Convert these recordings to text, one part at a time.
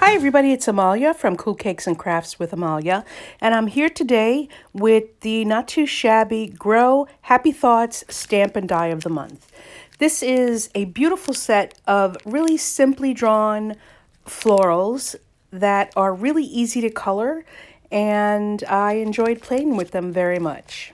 Hi everybody, it's Amalia from Cool Cakes and Crafts with Amalia, and I'm here today with the Not Too Shabby Grow Happy Thoughts Stamp and Die of the Month. This is a beautiful set of really simply drawn florals that are really easy to color, and I enjoyed playing with them very much.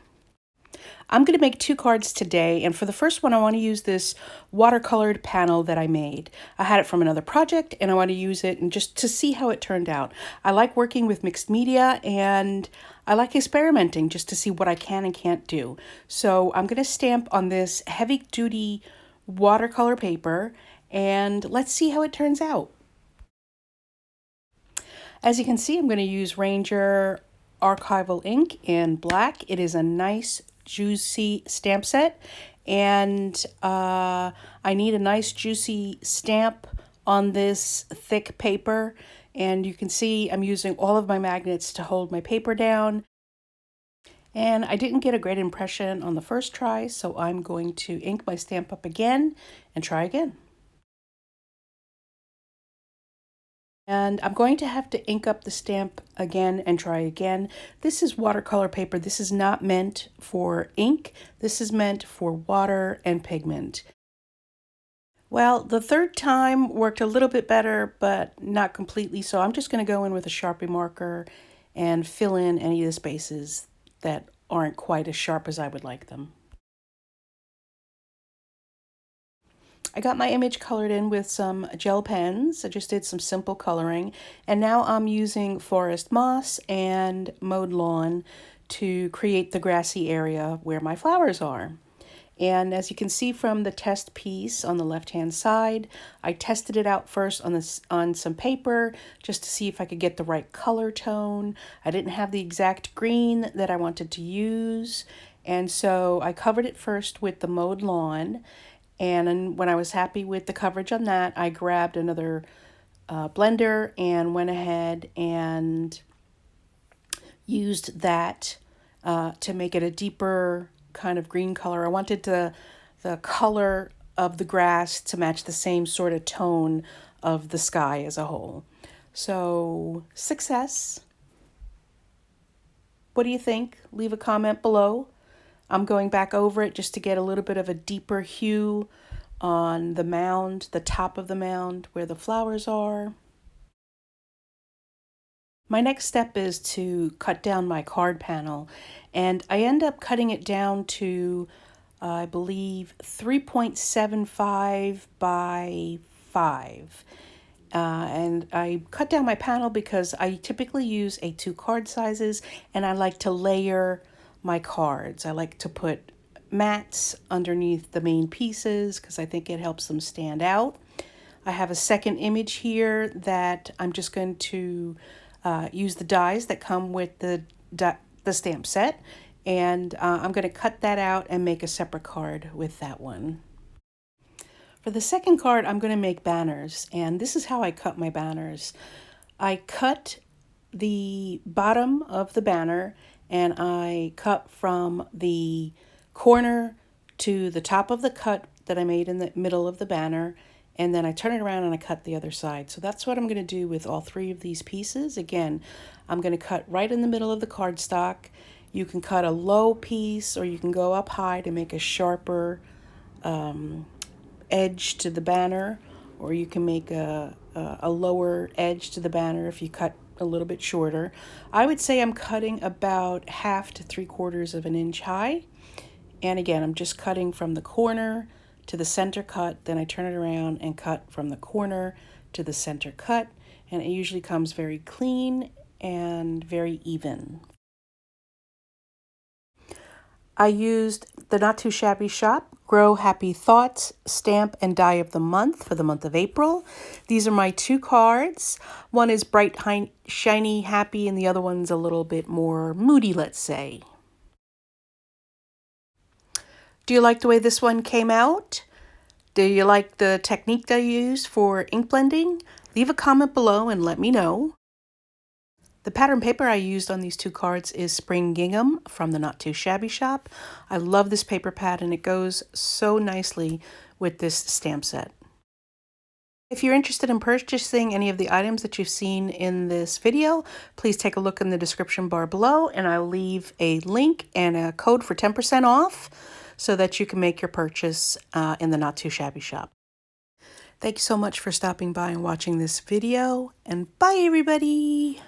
I'm going to make two cards today, and for the first one I want to use this watercolored panel that I made. I had it from another project and I want to use it and just to see how it turned out. I like working with mixed media and I like experimenting just to see what I can and can't do. So I'm going to stamp on this heavy duty watercolor paper and let's see how it turns out. As you can see, I'm going to use Ranger Archival ink in black. It is a nice juicy stamp set, and I need a nice juicy stamp on this thick paper, and you can see I'm using all of my magnets to hold my paper down. And I didn't get a great impression on the first try, so I'm going to ink my stamp up again and try again. And I'm going to have to ink up the stamp again and try again. This is watercolor paper. This is not meant for ink. This is meant for water and pigment. Well, the third time worked a little bit better, but not completely. So I'm just going to go in with a Sharpie marker and fill in any of the spaces that aren't quite as sharp as I would like them. I got my image colored in with some gel pens. I just did some simple coloring. And now I'm using forest moss and mowed lawn to create the grassy area where my flowers are. And as you can see from the test piece on the left-hand side, I tested it out first on some paper just to see if I could get the right color tone. I didn't have the exact green that I wanted to use, and so I covered it first with the mowed lawn. And when I was happy with the coverage on that, I grabbed another blender and went ahead and used that to make it a deeper kind of green color. I wanted the color of the grass to match the same sort of tone of the sky as a whole. So, success. What do you think? Leave a comment below. I'm going back over it just to get a little bit of a deeper hue on the mound, the top of the mound where the flowers are. My next step is to cut down my card panel, and I end up cutting it down to, I believe, 3.75 by 5. And I cut down my panel because I typically use A2 card sizes, and I like to layer my cards. I like to put mats underneath the main pieces because I think it helps them stand out. I have a second image here that I'm just going to use the dies that come with the stamp set, and I'm going to cut that out and make a separate card with that one. For the second card, I'm going to make banners, and this is how I cut my banners. I cut the bottom of the banner, and I cut from the corner to the top of the cut that I made in the middle of the banner, and then I turn it around and I cut the other side. So that's what I'm going to do with all three of these pieces. Again, I'm going to cut right in the middle of the cardstock. You can cut a low piece or you can go up high to make a sharper edge to the banner, or you can make a lower edge to the banner if you cut a little bit shorter. I would say I'm cutting about 1/2 to 3/4 of an inch high. And again, I'm just cutting from the corner to the center cut, then I turn it around and cut from the corner to the center cut, and it usually comes very clean and very even. I used the Not Too Shabby Shop Grow Happy Thoughts Stamp and Die of the Month for the month of April. These are my two cards. One is bright, shiny, happy, and the other one's a little bit more moody, let's say. Do you like the way this one came out? Do you like the technique that I used for ink blending? Leave a comment below and let me know. The pattern paper I used on these two cards is Spring Gingham from the Not Too Shabby Shop. I love this paper pad and it goes so nicely with this stamp set. If you're interested in purchasing any of the items that you've seen in this video, please take a look in the description bar below, and I'll leave a link and a code for 10% off so that you can make your purchase in the Not Too Shabby shop. Thanks so much for stopping by and watching this video, and bye everybody!